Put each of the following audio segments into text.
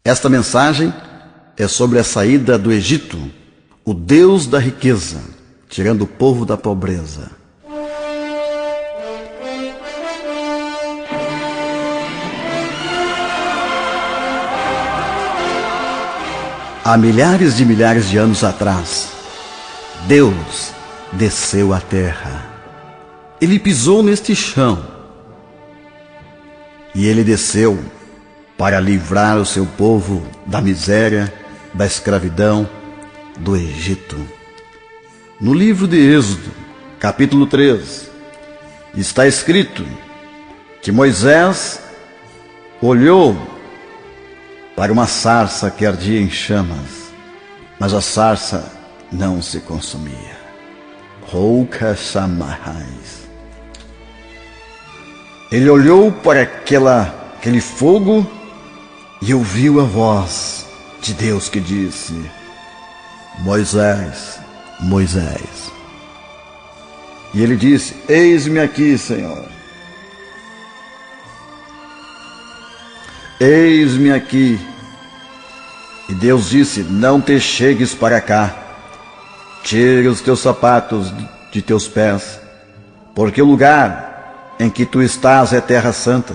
Esta mensagem é sobre a saída do Egito, o Deus da riqueza, tirando o povo da pobreza. Há milhares de anos atrás, Deus desceu à terra. Ele pisou neste chão. E ele desceu para livrar o seu povo da miséria, da escravidão, do Egito. No livro de Êxodo, capítulo 3, está escrito que Moisés olhou para uma sarça que ardia em chamas, mas a sarça não se consumia. Rouca chamarrais. Ele olhou para aquele fogo e ouviu a voz de Deus que disse: Moisés, Moisés. E ele disse: Eis-me aqui, Senhor. Eis-me aqui. E Deus disse: Não te chegues para cá. Tire os teus sapatos de teus pés, porque o lugar em que tu estás é terra santa.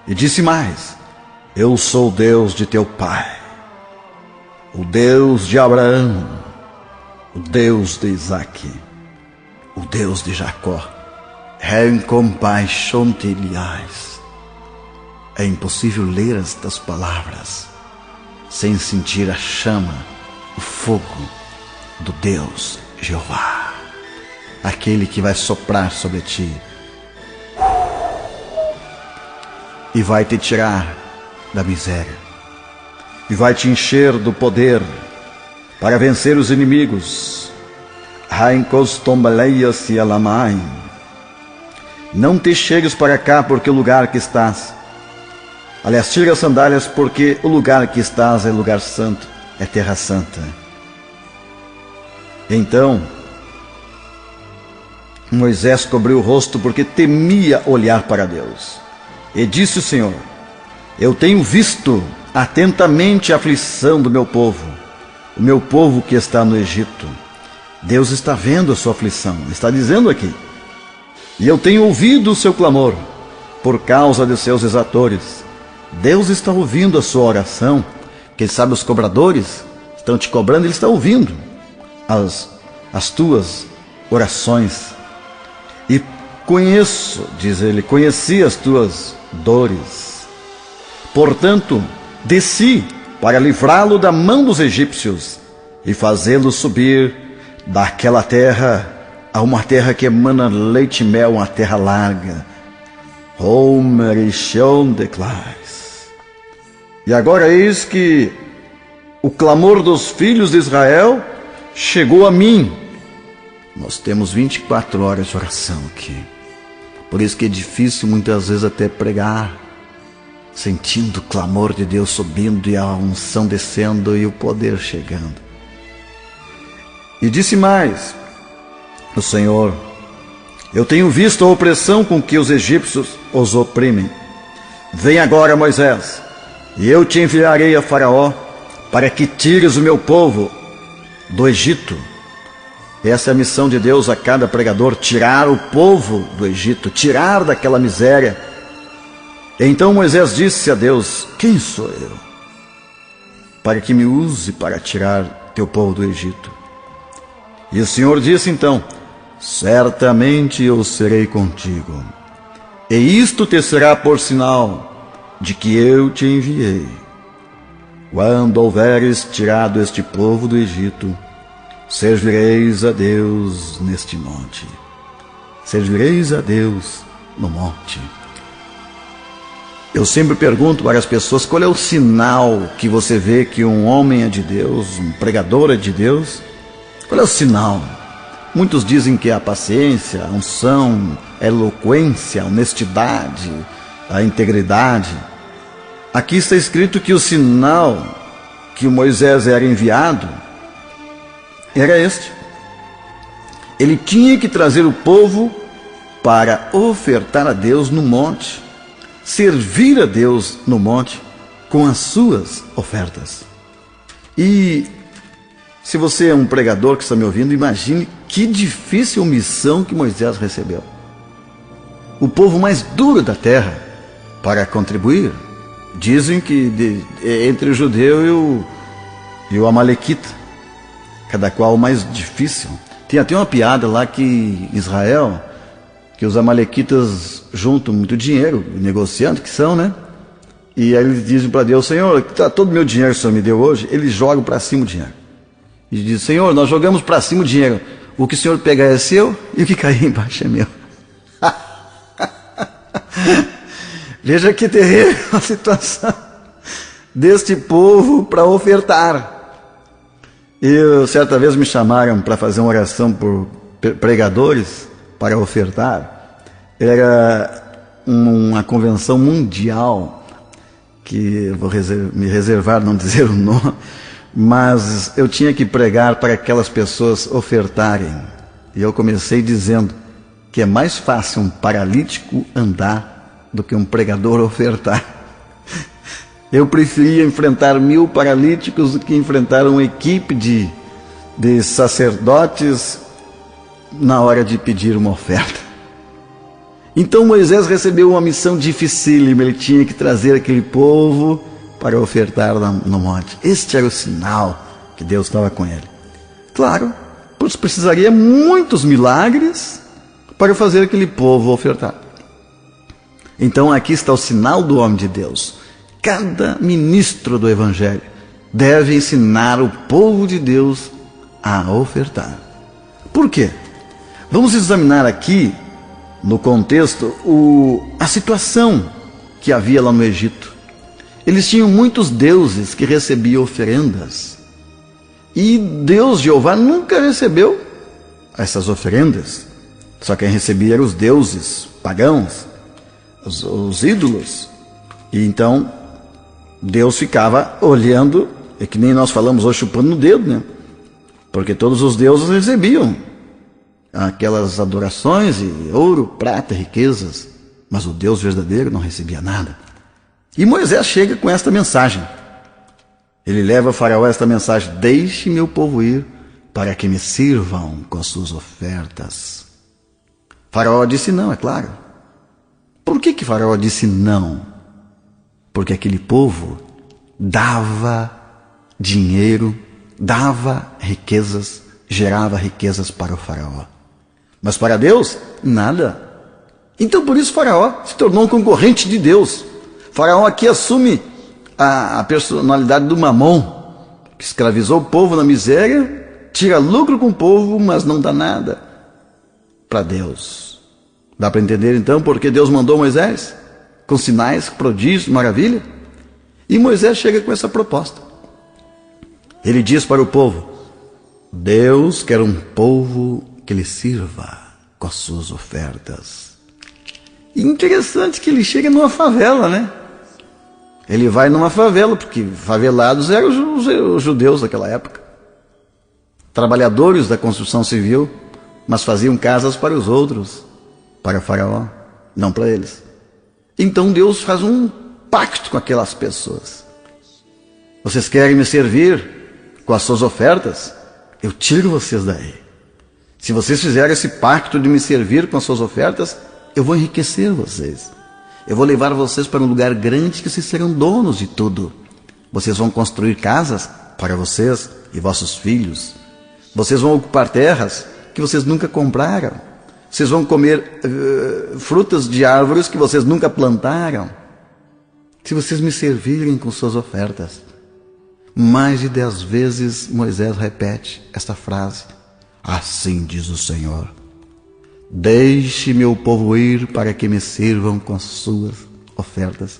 E disse mais: Eu sou o Deus de teu pai, o Deus de Abraão, o Deus de Isaque, o Deus de Jacó. Em compaixão te liais. É impossível ler estas palavras sem sentir a chama, o fogo do Deus Jeová, aquele que vai soprar sobre ti e vai te tirar da miséria e vai te encher do poder para vencer os inimigos. Não te chegues para cá, porque o lugar que estás, aliás, tira as sandálias, porque o lugar que estás é lugar santo, é terra santa. Então Moisés cobriu o rosto porque temia olhar para Deus. E disse o Senhor: Eu tenho visto atentamente a aflição do meu povo, o meu povo que está no Egito. Deus está vendo a sua aflição, está dizendo aqui. E eu tenho ouvido o seu clamor por causa de seus exatores. Deus está ouvindo a sua oração. Quem sabe os cobradores estão te cobrando, Ele está ouvindo as tuas orações. E conheço, diz ele, conheci as tuas dores. Portanto, desci para livrá-lo da mão dos egípcios e fazê-lo subir daquela terra a uma terra que emana leite e mel, uma terra larga. E agora eis que o clamor dos filhos de Israel chegou a mim. Nós temos 24 horas de oração aqui. Por isso que é difícil muitas vezes até pregar, sentindo o clamor de Deus subindo e a unção descendo e o poder chegando. E disse mais o Senhor: Eu tenho visto a opressão com que os egípcios os oprimem. Vem agora, Moisés, e eu te enviarei a Faraó para que tires o meu povo do Egito. Essa é a missão de Deus a cada pregador: tirar o povo do Egito, tirar daquela miséria. Então Moisés disse a Deus: Quem sou eu para que me use para tirar teu povo do Egito? E o Senhor disse então: Certamente eu serei contigo, e isto te será por sinal de que eu te enviei. Quando houveres tirado este povo do Egito, servireis a Deus neste monte. Servireis a Deus no monte. Eu sempre pergunto para as pessoas: qual é o sinal que você vê que um homem é de Deus, um pregador é de Deus? Qual é o sinal? Muitos dizem que é a paciência, a unção, a eloquência, a honestidade, a integridade. Aqui está escrito que o sinal que o Moisés era enviado era este. Ele tinha que trazer o povo para ofertar a Deus no monte, servir a Deus no monte. com as suas ofertas. E se você é um pregador que está me ouvindo, imagine que difícil missão que Moisés recebeu. O povo mais duro da terra para contribuir. Dizem que entre o judeu e o amalequita, cada qual o mais difícil. Tem até uma piada lá que Israel, que os amalequitas juntam muito dinheiro, negociando que são, né? E aí eles dizem para Deus: Senhor, todo o meu dinheiro que o Senhor me deu hoje, eles jogam para cima o dinheiro. E dizem: Senhor, nós jogamos para cima o dinheiro, o que o Senhor pegar é seu e o que cair embaixo é meu. Veja que terrível a situação deste povo para ofertar. Certa vez me chamaram para fazer uma oração por pregadores para ofertar. Era uma convenção mundial, que eu vou me reservar não dizer o nome, mas eu tinha que pregar para aquelas pessoas ofertarem. E eu comecei dizendo que é mais fácil um paralítico andar do que um pregador ofertar. Eu preferia enfrentar 1000 paralíticos do que enfrentar uma equipe de sacerdotes na hora de pedir uma oferta. Então Moisés recebeu uma missão dificílima. Ele tinha que trazer aquele povo para ofertar no monte. Este era o sinal que Deus estava com ele. Claro, pois precisaria muitos milagres para fazer aquele povo ofertar. Então aqui está o sinal do homem de Deus. Cada ministro do Evangelho deve ensinar o povo de Deus a ofertar. Por quê? Vamos examinar aqui, no contexto, a situação que havia lá no Egito. Eles tinham muitos deuses que recebiam oferendas. E Deus, Jeová, nunca recebeu essas oferendas. Só quem recebia eram os deuses pagãos, os ídolos. E então Deus ficava olhando, é que nem nós falamos hoje, chupando no dedo, né? Porque todos os deuses recebiam aquelas adorações e ouro, prata, riquezas, mas o Deus verdadeiro não recebia nada. E Moisés chega com esta mensagem. Ele leva a Faraó esta mensagem: deixe meu povo ir para que me sirvam com as suas ofertas. Faraó disse não, é claro. Por que Faraó disse não? Porque aquele povo dava dinheiro, dava riquezas, gerava riquezas para o Faraó. Mas para Deus, nada. Então por isso Faraó se tornou um concorrente de Deus. Faraó aqui assume a personalidade do Mamon, que escravizou o povo na miséria, tira lucro com o povo, mas não dá nada para Deus. Dá para entender então porque Deus mandou Moisés? Com sinais, prodígios, maravilha? E Moisés chega com essa proposta. Ele diz para o povo: Deus quer um povo que lhe sirva com as suas ofertas. E interessante que ele chega numa favela, né? Ele vai numa favela, porque favelados eram os judeus daquela época. Trabalhadores da construção civil, mas faziam casas para os outros, para Faraó, não para eles. Então Deus faz um pacto com aquelas pessoas. Vocês querem me servir com as suas ofertas? Eu tiro vocês daí. Se vocês fizerem esse pacto de me servir com as suas ofertas, eu vou enriquecer vocês. Eu vou levar vocês para um lugar grande que vocês serão donos de tudo. Vocês vão construir casas para vocês e vossos filhos. Vocês vão ocupar terras que vocês nunca compraram. Vocês vão comer frutas de árvores que vocês nunca plantaram. Se vocês me servirem com suas ofertas. Mais de 10 vezes Moisés repete esta frase: assim diz o Senhor, deixe meu povo ir para que me sirvam com as suas ofertas.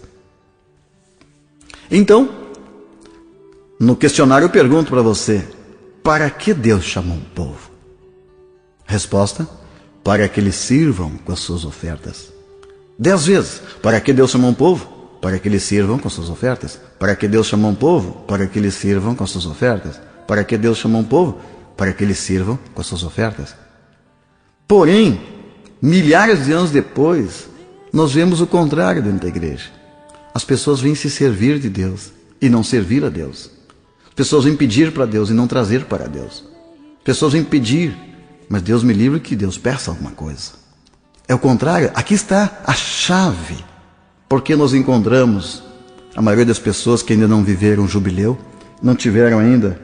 Então, no questionário eu pergunto para você: para que Deus chamou um povo? Resposta: para que lhe sirvam com as suas ofertas. 10 vezes. Para que Deus chamou um povo? Para que lhe sirvam com as suas ofertas. Para que Deus chamou um povo? Para que lhe sirvam com as suas ofertas. Para que Deus chamou um povo? Para que lhe sirvam com as suas ofertas. Porém, milhares de anos depois, nós vemos o contrário dentro da igreja. As pessoas vêm se servir de Deus e não servir a Deus. As pessoas vêm pedir para Deus e não trazer para Deus. As pessoas vêm pedir, mas Deus me livre que Deus peça alguma coisa. É o contrário, aqui está a chave. Porque nós encontramos a maioria das pessoas que ainda não viveram o jubileu, não tiveram ainda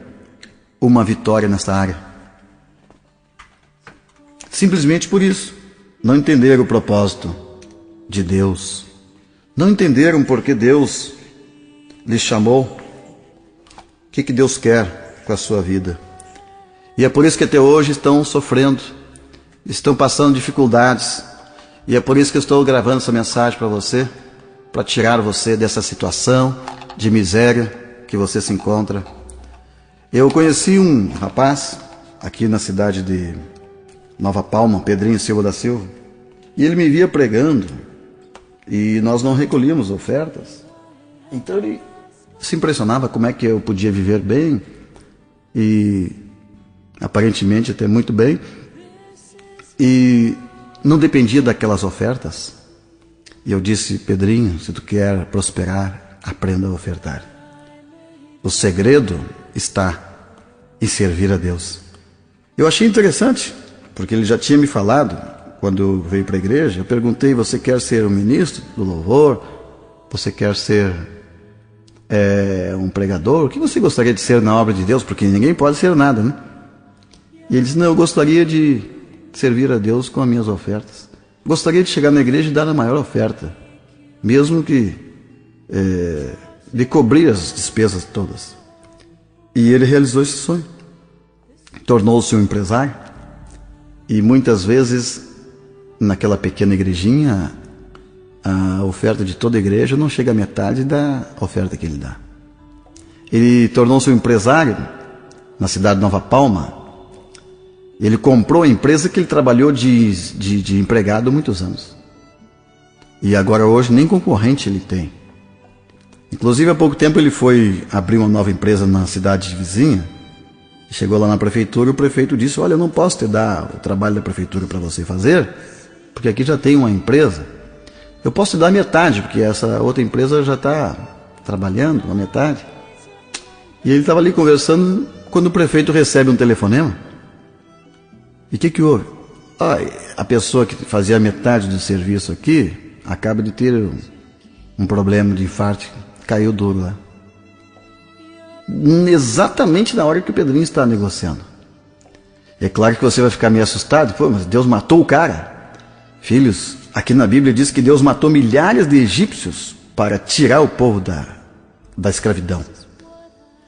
uma vitória nessa área. Simplesmente por isso. Não entenderam o propósito de Deus. Não entenderam porque Deus lhes chamou. O que Deus quer com a sua vida. E é por isso que até hoje estão sofrendo, estão passando dificuldades. E é por isso que eu estou gravando essa mensagem para você, para tirar você dessa situação de miséria que você se encontra. Eu conheci um rapaz aqui na cidade de Nova Palma, Pedrinho Silva da Silva, e ele me via pregando e nós não recolhíamos ofertas. Então ele se impressionava como é que eu podia viver bem e aparentemente até muito bem e não dependia daquelas ofertas. E eu disse: Pedrinho, se tu quer prosperar, aprenda a ofertar. O segredo está em servir a Deus. Eu achei interessante, porque ele já tinha me falado, quando eu veio para a igreja, eu perguntei: você quer ser um ministro do louvor? Você quer ser um pregador? O que você gostaria de ser na obra de Deus? Porque ninguém pode ser nada, né? E ele disse: não, eu gostaria de servir a Deus com as minhas ofertas. Gostaria de chegar na igreja e dar a maior oferta, mesmo que de cobrir as despesas todas. E ele realizou esse sonho. Tornou-se um empresário. E muitas vezes, naquela pequena igrejinha, a oferta de toda a igreja não chega à metade da oferta que ele dá. Ele tornou-se um empresário na cidade de Nova Palma. Ele comprou a empresa que ele trabalhou de empregado há muitos anos. E agora hoje nem concorrente ele tem. Inclusive há pouco tempo ele foi abrir uma nova empresa na cidade vizinha. Chegou lá na prefeitura e o prefeito disse: olha, eu não posso te dar o trabalho da prefeitura para você fazer, porque aqui já tem uma empresa. Eu posso te dar metade, porque essa outra empresa já está trabalhando a metade. E ele estava ali conversando quando o prefeito recebe um telefonema. E o que houve? A pessoa que fazia metade do serviço aqui acaba de ter um problema de infarto, caiu duro lá. Exatamente na hora que o Pedrinho está negociando. É claro que você vai ficar meio assustado. Pô, mas Deus matou o cara. Filhos, aqui na Bíblia diz que Deus matou milhares de egípcios para tirar o povo da escravidão.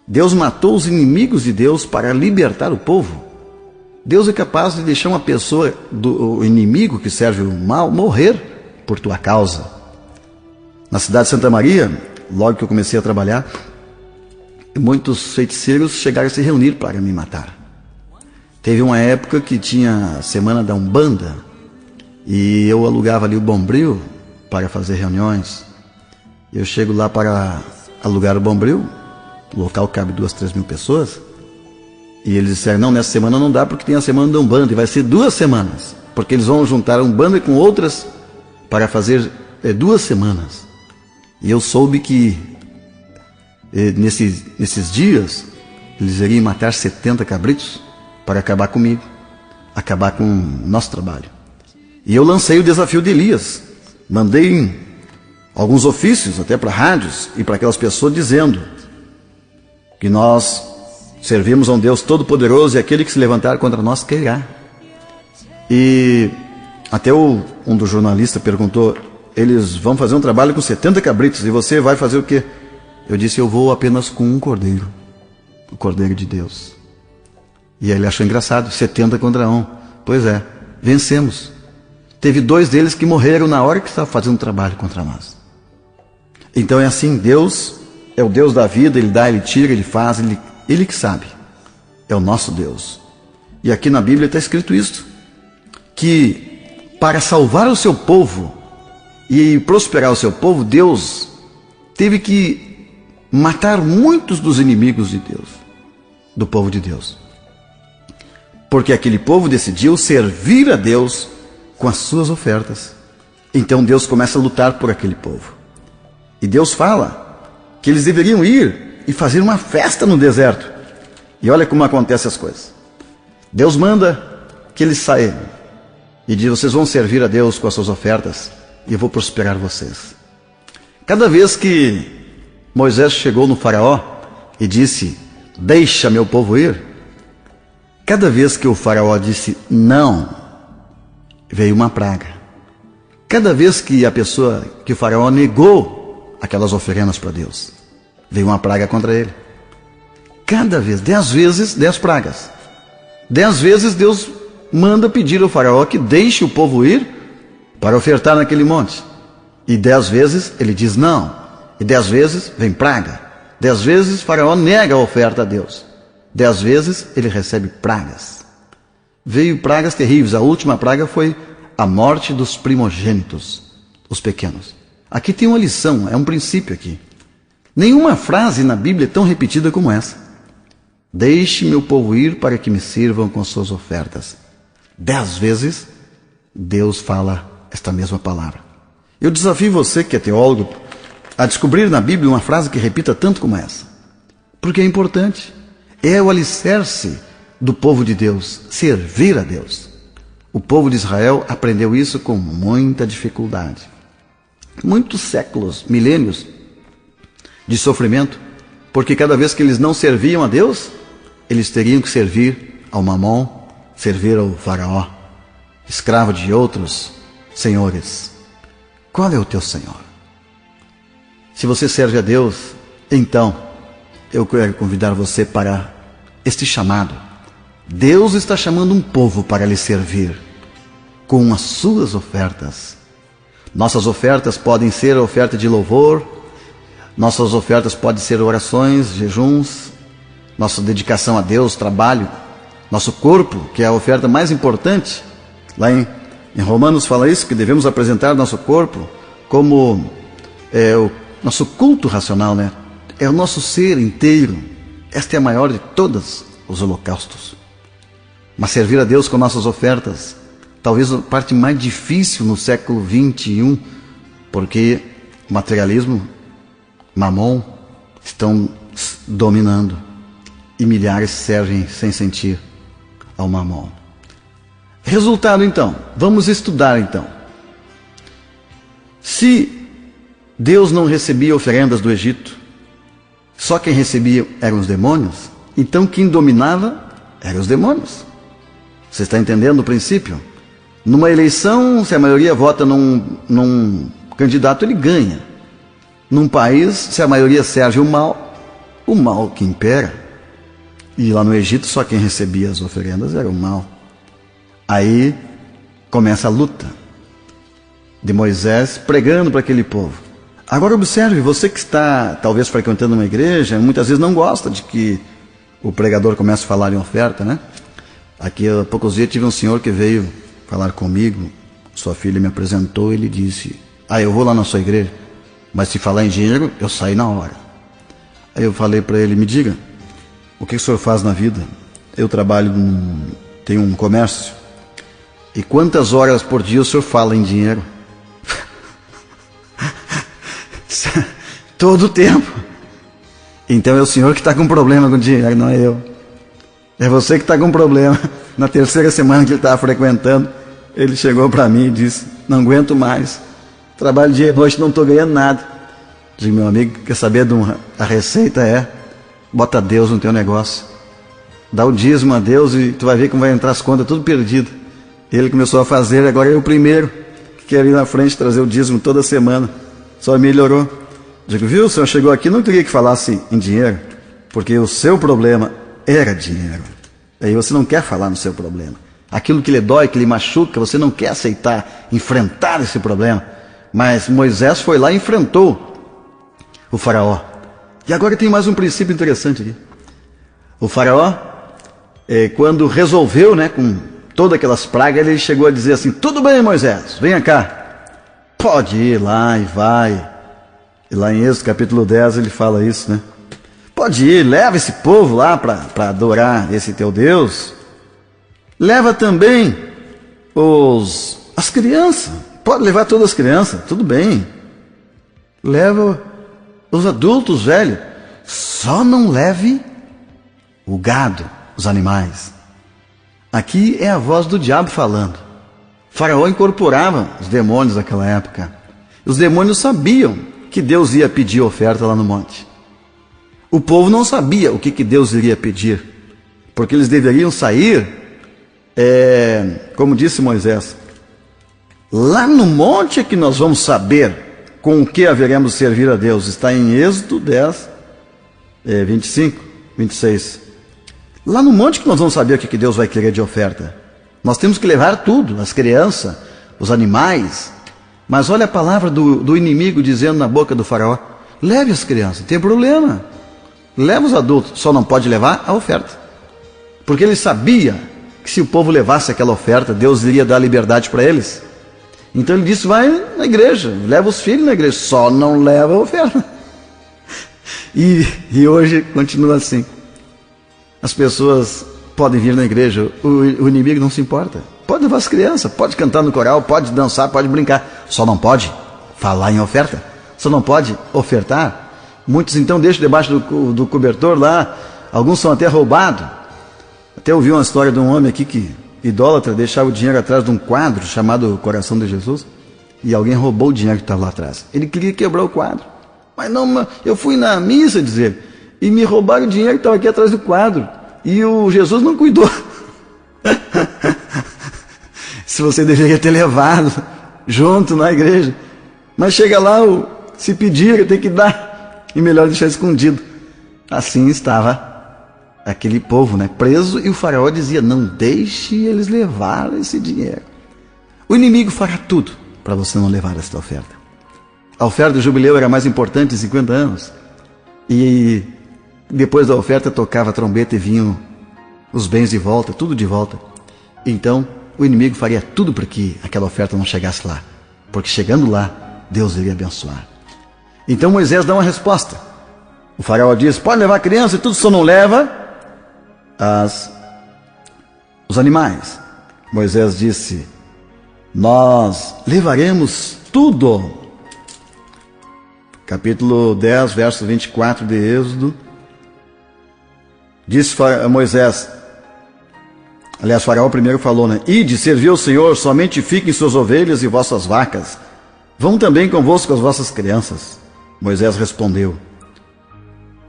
Deus matou os inimigos de Deus para libertar o povo. Deus é capaz de deixar uma pessoa, o inimigo que serve o mal, morrer por tua causa. Na cidade de Santa Maria, logo que eu comecei a trabalhar, muitos feiticeiros chegaram a se reunir para me matar. Teve uma época que tinha a semana da Umbanda e eu alugava ali o Bombril para fazer reuniões. Eu chego lá para alugar o Bombril, o local cabe 2-3 mil pessoas, e eles disseram: não, nessa semana não dá porque tem a semana da Umbanda e vai ser 2 semanas, porque eles vão juntar a Umbanda com outras para fazer 2 semanas. E eu soube que nesses dias eles iriam matar 70 cabritos para acabar comigo, acabar com o nosso trabalho. E eu lancei o desafio de Elias, mandei alguns ofícios até para rádios e para aquelas pessoas dizendo que nós servimos a um Deus todo-poderoso e aquele que se levantar contra nós cairá. E até um dos jornalistas perguntou: eles vão fazer um trabalho com 70 cabritos e você vai fazer o quê? Eu disse: eu vou apenas com um cordeiro, o cordeiro de Deus. E aí ele achou engraçado, 70 contra 1. Pois é, vencemos. Teve 2 deles que morreram na hora que estava fazendo trabalho contra nós. Então é assim, Deus é o Deus da vida, Ele dá, Ele tira, Ele faz, Ele que sabe. É o nosso Deus. E aqui na Bíblia está escrito isso, que para salvar o seu povo e prosperar o seu povo, Deus teve que matar muitos dos inimigos de Deus, do povo de Deus. Porque aquele povo decidiu servir a Deus com as suas ofertas. Então Deus começa a lutar por aquele povo. E Deus fala que eles deveriam ir e fazer uma festa no deserto. E olha como acontecem as coisas. Deus manda que eles saiam e diz: vocês vão servir a Deus com as suas ofertas e eu vou prosperar vocês. Cada vez que Moisés chegou no faraó e disse: deixa meu povo ir, cada vez que o faraó disse não, veio uma praga. Cada vez que o faraó negou aquelas oferendas para Deus, veio uma praga contra ele. Cada vez, 10 vezes, 10 pragas. 10 vezes Deus manda pedir ao faraó que deixe o povo ir para ofertar naquele monte. E 10 vezes ele diz não. E 10 vezes vem praga. 10 vezes o faraó nega a oferta a Deus. 10 vezes ele recebe pragas. Veio pragas terríveis. A última praga foi a morte dos primogênitos, os pequenos. Aqui tem uma lição, é um princípio aqui. Nenhuma frase na Bíblia é tão repetida como essa. Deixe meu povo ir para que me sirvam com suas ofertas. 10 vezes Deus fala esta mesma palavra. Eu desafio você que é teólogo a descobrir na Bíblia uma frase que repita tanto como essa. Porque é importante. É o alicerce do povo de Deus, servir a Deus. O povo de Israel aprendeu isso com muita dificuldade. Muitos séculos, milênios de sofrimento, porque cada vez que eles não serviam a Deus, eles teriam que servir ao Mamon, servir ao faraó, escravo de outros senhores. Qual é o teu Senhor? Se você serve a Deus, então eu quero convidar você para este chamado. Deus está chamando um povo para lhe servir com as suas ofertas. Nossas ofertas podem ser a oferta de louvor, nossas ofertas podem ser orações, jejuns, nossa dedicação a Deus, trabalho, nosso corpo, que é a oferta mais importante. Lá em Romanos fala isso, que devemos apresentar nosso corpo como o nosso culto racional, né? É o nosso ser inteiro. Esta é a maior de todos os holocaustos. Mas servir a Deus com nossas ofertas, talvez a parte mais difícil no século 21, porque o materialismo, Mamon, estão dominando e milhares servem sem sentir ao Mamon. Resultado então, vamos estudar então. Se Deus não recebia oferendas do Egito, só quem recebia eram os demônios, então quem dominava eram os demônios. Você está entendendo o princípio? Numa eleição, se a maioria vota num candidato, ele ganha. Num país, se a maioria serve o mal que impera. E lá no Egito, só quem recebia as oferendas era o mal. Aí começa a luta de Moisés pregando para aquele povo. Agora observe, você que está talvez frequentando uma igreja, muitas vezes não gosta de que o pregador comece a falar em oferta, né? Aqui há poucos dias tive um senhor que veio falar comigo, sua filha me apresentou e ele disse: eu vou lá na sua igreja, mas se falar em dinheiro, eu saio na hora. Aí eu falei para ele: me diga, o que o senhor faz na vida? Eu trabalho, tenho um comércio. E quantas horas por dia o senhor fala em dinheiro? Todo o tempo. Então é o senhor que está com problema com dinheiro, não é eu. É você que está com problema. Na terceira semana que ele estava frequentando, ele chegou para mim e disse: não aguento mais, trabalho dia e noite, não estou ganhando nada. Digo: meu amigo, quer saber a receita? Bota Deus no teu negócio, dá o dízimo a Deus e tu vai ver como vai entrar as contas tudo perdido. Ele começou a fazer, agora é o primeiro que quer ir na frente trazer o dízimo toda semana, só melhorou. Digo: viu, o senhor chegou aqui, não queria que falasse em dinheiro, porque o seu problema era dinheiro. Aí você não quer falar no seu problema. Aquilo que lhe dói, que lhe machuca, você não quer aceitar, enfrentar esse problema. Mas Moisés foi lá e enfrentou o faraó. E agora tem mais um princípio interessante aqui. O faraó, quando resolveu, com todas aquelas pragas, ele chegou a dizer assim: tudo bem, Moisés, venha cá, pode ir lá e vai. E lá em Êxodo capítulo 10 ele fala isso, né? Pode ir, leva esse povo lá para adorar esse teu Deus. Leva também as crianças. Pode levar todas as crianças, tudo bem. Leva os adultos, velho, só não leve o gado, os animais. Aqui é a voz do diabo falando. Faraó incorporava os demônios naquela época. Os demônios sabiam que Deus ia pedir oferta lá no monte. O povo não sabia o que Deus iria pedir, porque eles deveriam sair, como disse Moisés, lá no monte é que nós vamos saber com o que haveremos de servir a Deus. Está em Êxodo 10, 25, 26. Lá no monte que nós vamos saber o que Deus vai querer de oferta. Nós temos que levar tudo, as crianças, os animais. Mas olha a palavra do inimigo dizendo na boca do faraó: leve as crianças, não tem problema. Leva os adultos, só não pode levar a oferta. Porque ele sabia que se o povo levasse aquela oferta, Deus iria dar liberdade para eles. Então ele disse: vai na igreja, leva os filhos na igreja, só não leva a oferta. E hoje continua assim. As pessoas podem vir na igreja, o inimigo não se importa. Pode levar as crianças, pode cantar no coral, pode dançar, pode brincar. Só não pode falar em oferta. Só não pode ofertar. Muitos então deixam debaixo do cobertor lá. Alguns são até roubados. Até ouvi uma história de um homem aqui que, idólatra, deixava o dinheiro atrás de um quadro chamado Coração de Jesus. E alguém roubou o dinheiro que estava lá atrás. Ele queria quebrar o quadro. Mas não, eu fui na missa, dizer, e me roubaram o dinheiro que estava aqui atrás do quadro. E o Jesus não cuidou. Se você deveria ter levado junto na igreja. Mas chega lá, se pedir, tem que dar. E melhor deixar escondido. Assim estava aquele povo, né, preso. E o faraó dizia: não deixe eles levar esse dinheiro. O inimigo fará tudo para você não levar esta oferta. A oferta do jubileu era mais importante em 50 anos. E depois da oferta tocava a trombeta e vinham os bens de volta, tudo de volta. Então o inimigo faria tudo para que aquela oferta não chegasse lá, porque chegando lá, Deus iria abençoar. Então Moisés dá uma resposta. O faraó diz: pode levar a criança e tudo, só não leva os animais. Moisés disse: nós levaremos tudo. Capítulo 10, verso 24 de Êxodo. Disse Moisés, aliás, Faraó primeiro falou, né? Ide, servi ao Senhor, somente fiquem suas ovelhas e vossas vacas. Vão também convosco as vossas crianças. Moisés respondeu: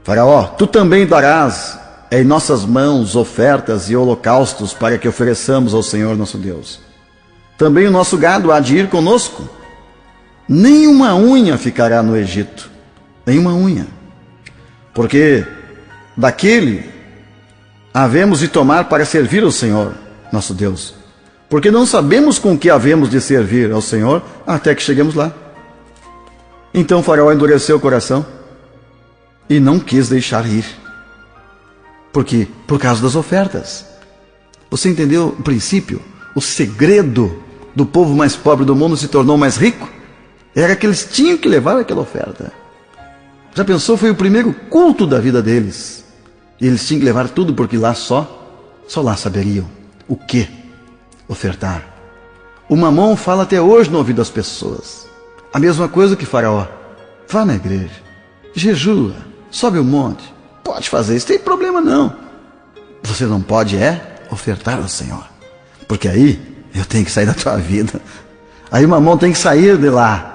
Faraó, tu também darás em nossas mãos ofertas e holocaustos para que ofereçamos ao Senhor nosso Deus. Também o nosso gado há de ir conosco. Nenhuma unha ficará no Egito, nenhuma unha, porque daquele havemos de tomar para servir ao Senhor, nosso Deus, porque não sabemos com que havemos de servir ao Senhor até que cheguemos lá. Então Faraó endureceu o coração e não quis deixar ir. Por quê? Por causa das ofertas. Você entendeu o princípio? O segredo do povo mais pobre do mundo se tornou mais rico? Era que eles tinham que levar aquela oferta. Já pensou? Foi o primeiro culto da vida deles. E eles tinham que levar tudo, porque lá só lá saberiam o que ofertar. O mamão fala até hoje no ouvido das pessoas. A mesma coisa que Faraó. Vá na igreja, jejua, sobe o monte. Pode fazer isso, tem problema não. Você não pode ofertar ao Senhor. Porque aí eu tenho que sair da tua vida. Aí o mamão tem que sair de lá.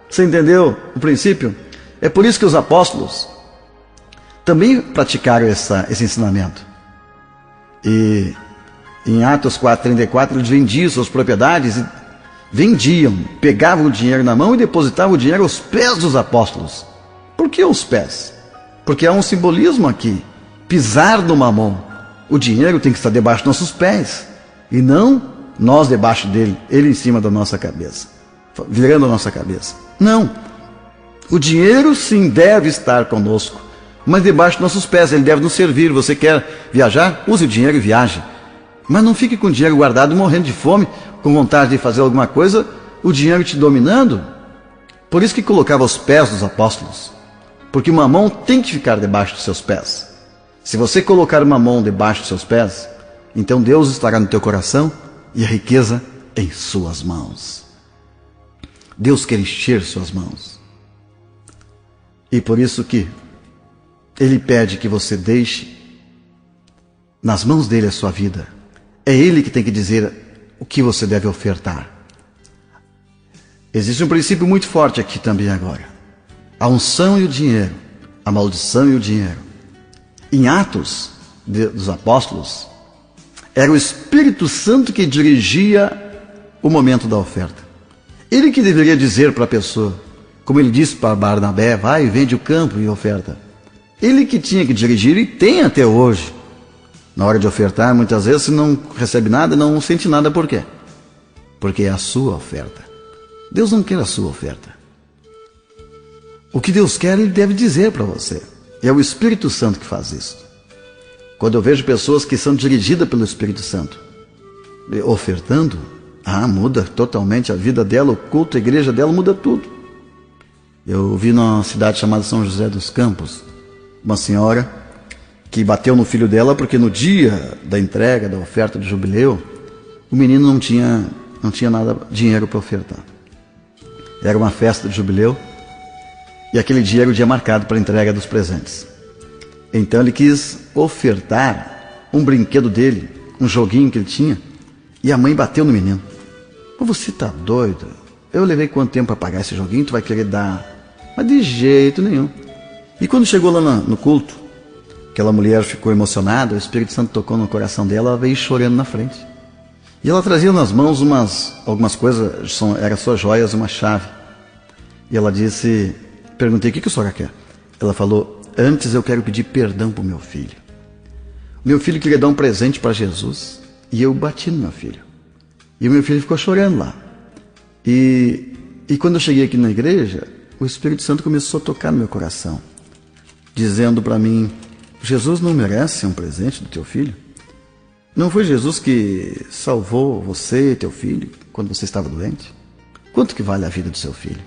Você entendeu o princípio? É por isso que os apóstolos também praticaram esse ensinamento. E em Atos 4:34, eles vendiam suas propriedades e vendiam, pegavam o dinheiro na mão e depositavam o dinheiro aos pés dos apóstolos. Por que aos pés? Porque há um simbolismo aqui. Pisar no mamão. O dinheiro tem que estar debaixo dos nossos pés. E não nós debaixo dele, ele em cima da nossa cabeça, virando a nossa cabeça. Não. O dinheiro sim deve estar conosco, mas debaixo dos nossos pés, ele deve nos servir. Você quer viajar? Use o dinheiro e viaje. Mas não fique com o dinheiro guardado, morrendo de fome, com vontade de fazer alguma coisa, o dinheiro te dominando. Por isso que colocava aos pés dos apóstolos. Porque o mamão tem que ficar debaixo dos seus pés. Se você colocar o mamão debaixo dos seus pés, então Deus estará no teu coração e a riqueza em suas mãos. Deus quer encher suas mãos. E por isso que Ele pede que você deixe nas mãos dele a sua vida. É Ele que tem que dizer o que você deve ofertar. Existe um princípio muito forte aqui também agora. A unção e o dinheiro, a maldição e o dinheiro. Em Atos dos Apóstolos, era o Espírito Santo que dirigia o momento da oferta. Ele que deveria dizer para a pessoa, como ele disse para Barnabé, vai, vende o campo e oferta. Ele que tinha que dirigir e tem até hoje. Na hora de ofertar, muitas vezes, se não recebe nada, não sente nada. Por quê? Porque é a sua oferta. Deus não quer a sua oferta. O que Deus quer, Ele deve dizer para você. É o Espírito Santo que faz isso. Quando eu vejo pessoas que são dirigidas pelo Espírito Santo, ofertando, muda totalmente a vida dela, o culto, a igreja dela, muda tudo. Eu vi numa cidade chamada São José dos Campos, uma senhora que bateu no filho dela porque no dia da entrega, da oferta de jubileu, o menino não tinha nada, dinheiro para ofertar. Era uma festa de jubileu e aquele dia era o dia marcado para a entrega dos presentes. Então ele quis ofertar um brinquedo dele, um joguinho que ele tinha, e a mãe bateu no menino. Você tá doido? Eu levei quanto tempo para pagar esse joguinho? Tu vai querer dar? Mas de jeito nenhum. E quando chegou lá no culto, aquela mulher ficou emocionada, o Espírito Santo tocou no coração dela, ela veio chorando na frente. E ela trazia nas mãos algumas coisas, eram suas joias, uma chave. E ela disse, perguntei, o que a senhora quer? Ela falou, antes eu quero pedir perdão para o meu filho. Meu filho queria dar um presente para Jesus e eu bati no meu filho. E o meu filho ficou chorando lá. E quando eu cheguei aqui na igreja, o Espírito Santo começou a tocar no meu coração, dizendo para mim, Jesus não merece um presente do teu filho? Não foi Jesus que salvou você e teu filho quando você estava doente? Quanto que vale a vida do seu filho?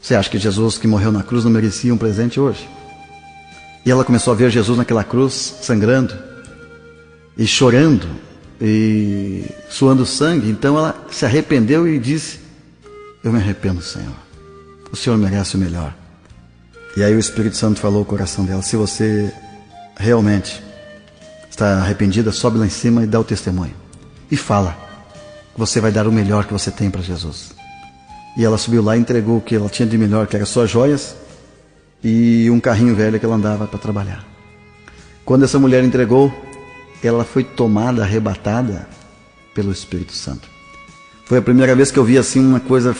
Você acha que Jesus que morreu na cruz não merecia um presente hoje? E ela começou a ver Jesus naquela cruz, sangrando, e chorando, e suando sangue. Então ela se arrependeu e disse, eu me arrependo, Senhor. O Senhor merece o melhor. E aí o Espírito Santo falou ao coração dela, se você realmente está arrependida, sobe lá em cima e dá o testemunho. E fala que você vai dar o melhor que você tem para Jesus. E ela subiu lá e entregou o que ela tinha de melhor, que era só joias e um carrinho velho que ela andava para trabalhar. Quando essa mulher entregou, ela foi tomada, arrebatada pelo Espírito Santo. Foi a primeira vez que eu vi assim uma coisa,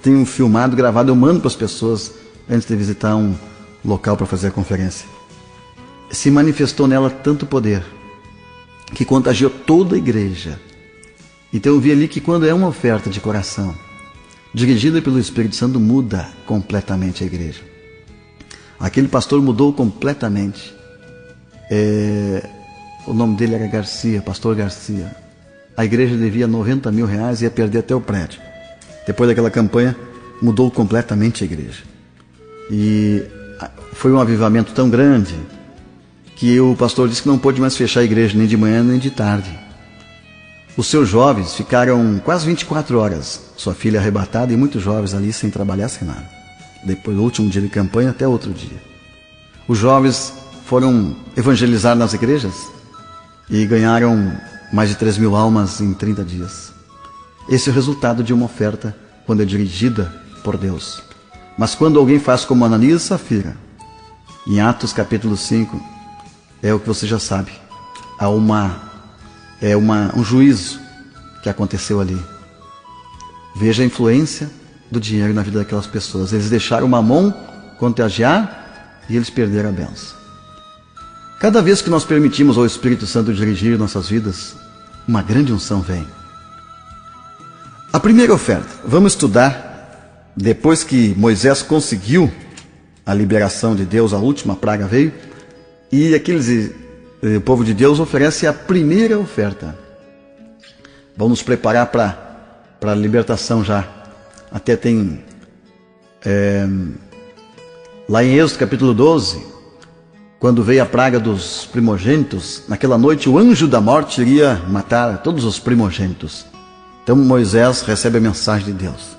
tenho filmado, gravado, eu mando para as pessoas antes de visitar um local para fazer a conferência. Se manifestou nela tanto poder que contagiou toda a igreja. Então eu vi ali que quando é uma oferta de coração, dirigida pelo Espírito Santo, muda completamente a igreja. Aquele pastor mudou completamente. O nome dele era Garcia, pastor Garcia. A igreja devia 90 mil reais e ia perder até o prédio. Depois daquela campanha, mudou completamente a igreja. E foi um avivamento tão grande que o pastor disse que não pôde mais fechar a igreja nem de manhã nem de tarde. Os seus jovens ficaram quase 24 horas, sua filha arrebatada e muitos jovens ali sem trabalhar, sem nada. Depois do último dia de campanha até outro dia. Os jovens foram evangelizar nas igrejas e ganharam mais de 3 mil almas em 30 dias. Esse é o resultado de uma oferta quando é dirigida por Deus. Mas quando alguém faz como Ananias e Safira, em Atos capítulo 5, é o que você já sabe. Há um juízo que aconteceu ali. Veja a influência do dinheiro na vida daquelas pessoas. Eles deixaram o mamon contagiar e eles perderam a bênção. Cada vez que nós permitimos ao Espírito Santo dirigir nossas vidas, uma grande unção vem. A primeira oferta, vamos estudar, depois que Moisés conseguiu a liberação de Deus, a última praga veio, e o povo de Deus oferece a primeira oferta. Vamos nos preparar para a libertação já. Até tem lá em Êxodo capítulo 12, quando veio a praga dos primogênitos, naquela noite o anjo da morte iria matar todos os primogênitos. Então Moisés recebe a mensagem de Deus.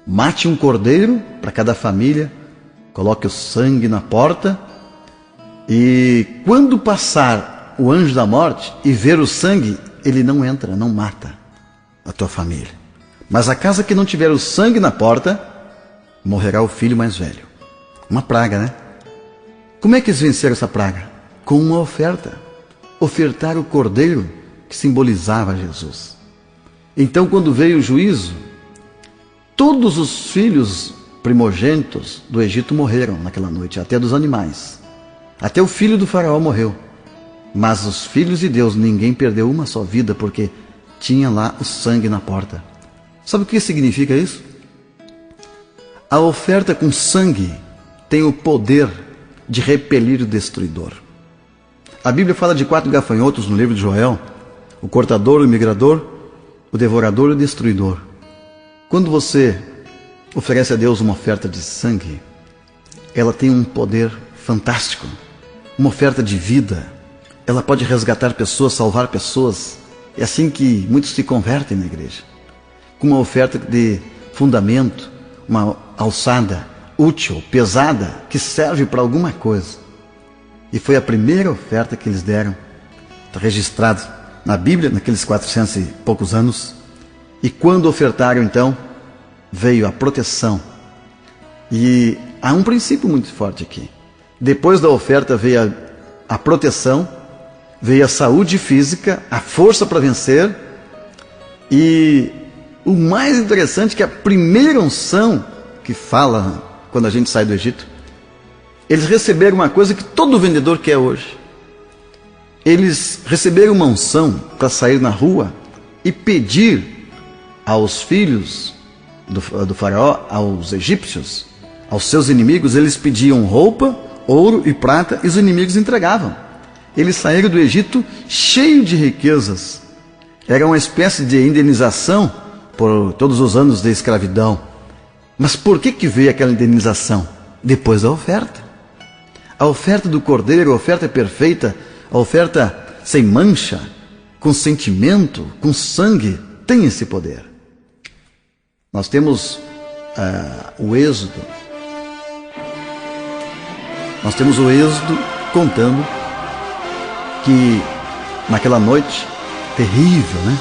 Mate um cordeiro para cada família coloque o sangue na porta, e quando passar o anjo da morte e ver o sangue, ele não entra, não mata a tua família. Mas a casa que não tiver o sangue na porta, morrerá o filho mais velho. Uma praga, né? Como é que eles venceram essa praga? Com uma oferta. Ofertar o cordeiro que simbolizava Jesus. Então, quando veio o juízo, todos os filhos primogênitos do Egito morreram naquela noite, até dos animais. Até o filho do faraó morreu. Mas os filhos de Deus, ninguém perdeu uma só vida, porque tinha lá o sangue na porta. Sabe o que significa isso? A oferta com sangue tem o poder de repelir o destruidor. A Bíblia fala de 4 gafanhotos no livro de Joel: o cortador, o migrador, o devorador e o destruidor. Quando você oferece a Deus uma oferta de sangue, ela tem um poder fantástico, uma oferta de vida. Ela pode resgatar pessoas, salvar pessoas. É assim que muitos se convertem na igreja, com uma oferta de fundamento, uma alçada útil, pesada, que serve para alguma coisa. E foi a primeira oferta que eles deram. Está registrado na Bíblia, naqueles 400 e poucos anos. E quando ofertaram, então, veio a proteção. E há um princípio muito forte aqui. Depois da oferta veio a proteção, veio a saúde física, a força para vencer. E o mais interessante é que a primeira unção que fala quando a gente sai do Egito, eles receberam uma coisa que todo vendedor quer hoje. Eles receberam uma unção para sair na rua e pedir aos filhos do faraó, aos egípcios, aos seus inimigos. Eles pediam roupa, ouro e prata, e os inimigos entregavam. Eles saíram do Egito cheio de riquezas. Era uma espécie de indenização por todos os anos de escravidão. Mas por que veio aquela indenização? Depois da oferta. A oferta do cordeiro, a oferta perfeita, a oferta sem mancha, com sentimento, com sangue, tem esse poder. Nós temos o Êxodo. Nós temos o Êxodo contando que naquela noite terrível, né?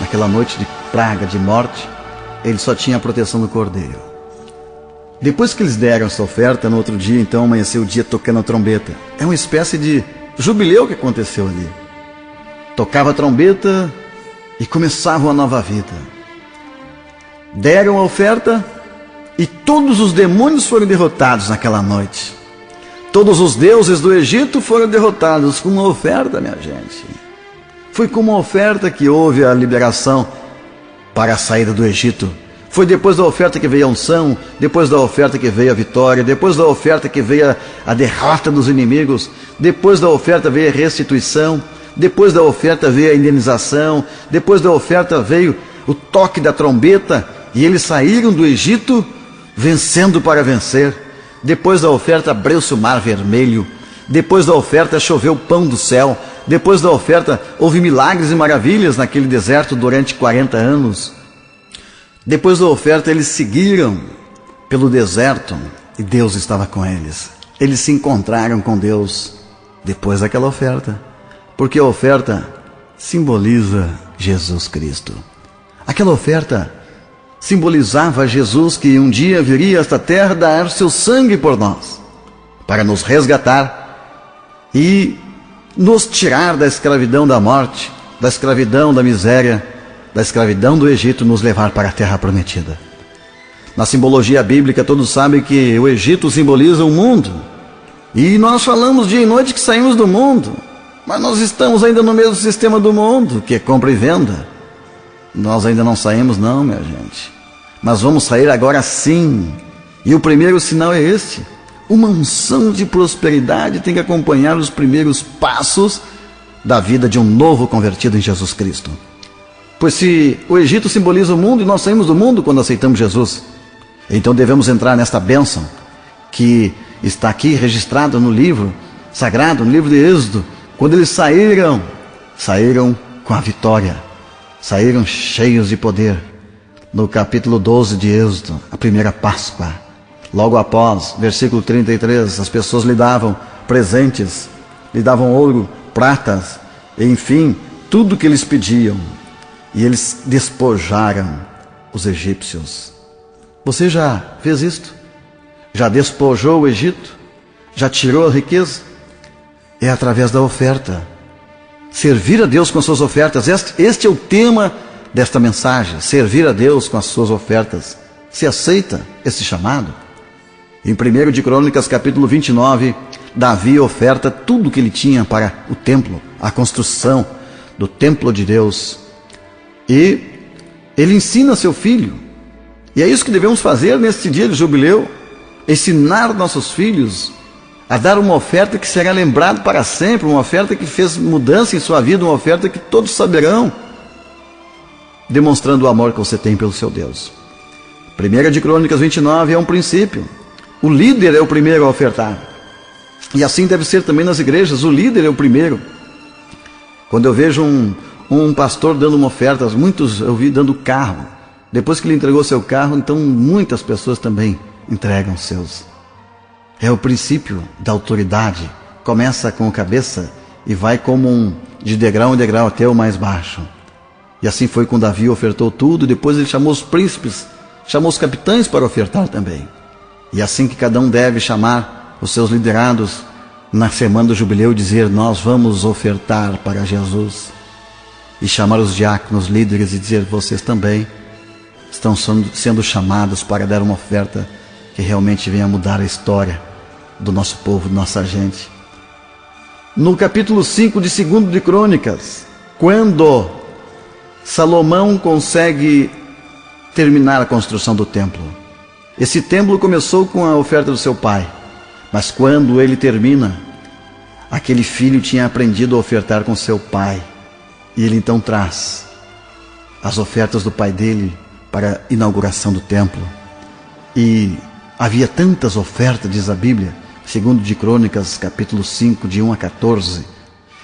Naquela noite de praga, de morte, ele só tinha a proteção do cordeiro. Depois que eles deram essa oferta, no outro dia, então, amanheceu o dia tocando a trombeta. É uma espécie de jubileu que aconteceu ali. Tocava a trombeta e começava uma nova vida. Deram a oferta e todos os demônios foram derrotados naquela noite. Todos os deuses do Egito foram derrotados com uma oferta, minha gente. Foi com uma oferta que houve a liberação para a saída do Egito. Foi depois da oferta que veio a unção, depois da oferta que veio a vitória, depois da oferta que veio a derrota dos inimigos, depois da oferta veio a restituição, depois da oferta veio a indenização, depois da oferta veio o toque da trombeta, e eles saíram do Egito vencendo para vencer. Depois da oferta abriu-se o mar vermelho, depois da oferta choveu pão do céu, depois da oferta houve milagres e maravilhas naquele deserto durante 40 anos. Depois da oferta eles seguiram pelo deserto e Deus estava com eles. Eles se encontraram com Deus depois daquela oferta, porque a oferta simboliza Jesus Cristo. Aquela oferta simbolizava Jesus que um dia viria a esta terra dar seu sangue por nós, para nos resgatar e nos tirar da escravidão da morte, da escravidão da miséria, da escravidão do Egito, nos levar para a terra prometida. Na simbologia bíblica, todos sabem que o Egito simboliza o mundo. E nós falamos dia e noite que saímos do mundo, mas nós estamos ainda no mesmo sistema do mundo, que é compra e venda. Nós ainda não saímos não, minha gente. Mas vamos sair agora sim. E o primeiro sinal é este. Uma unção de prosperidade tem que acompanhar os primeiros passos da vida de um novo convertido em Jesus Cristo. Pois se o Egito simboliza o mundo e nós saímos do mundo quando aceitamos Jesus, então devemos entrar nesta bênção que está aqui registrada no livro sagrado, no livro de Êxodo. Quando eles saíram com a vitória, saíram cheios de poder. No capítulo 12 de Êxodo, a primeira Páscoa, Logo após, versículo 33, as pessoas lhe davam presentes, lhe davam ouro, pratas, enfim, tudo que eles pediam. E eles despojaram os egípcios. Você já fez isto? Já despojou o Egito? Já tirou a riqueza? É através da oferta. Servir a Deus com as suas ofertas. Este é o tema desta mensagem. Servir a Deus com as suas ofertas. Você aceita esse chamado? Em 1 de Crônicas, capítulo 29, Davi oferta tudo que ele tinha para o templo, a construção do templo de Deus. E ele ensina seu filho. E é isso que devemos fazer neste dia de jubileu. Ensinar nossos filhos a dar uma oferta que será lembrada para sempre, uma oferta que fez mudança em sua vida, uma oferta que todos saberão, demonstrando o amor que você tem pelo seu Deus. 1 de Crônicas 29 é um princípio. O líder é o primeiro a ofertar. E assim deve ser também nas igrejas, o líder é o primeiro. Quando eu vejo um pastor dando uma oferta, muitos eu vi dando carro. Depois que ele entregou seu carro, então muitas pessoas também entregam seus. É o princípio da autoridade. Começa com a cabeça e vai como de degrau em degrau até o mais baixo. E assim foi com Davi, ofertou tudo, e depois ele chamou os príncipes, chamou os capitães para ofertar também. E assim que cada um deve chamar os seus liderados na semana do jubileu e dizer: nós vamos ofertar para Jesus. E chamar os diáconos, líderes, e dizer: vocês também estão sendo chamados para dar uma oferta que realmente venha mudar a história do nosso povo, da nossa gente. No capítulo 5 de 2 de Crônicas, quando Salomão consegue terminar a construção do templo. Esse templo começou com a oferta do seu pai, mas quando ele termina, aquele filho tinha aprendido a ofertar com seu pai, e ele então traz as ofertas do pai dele para a inauguração do templo. E havia tantas ofertas, diz a Bíblia, 2 de Crônicas, capítulo 5, de 1 a 14,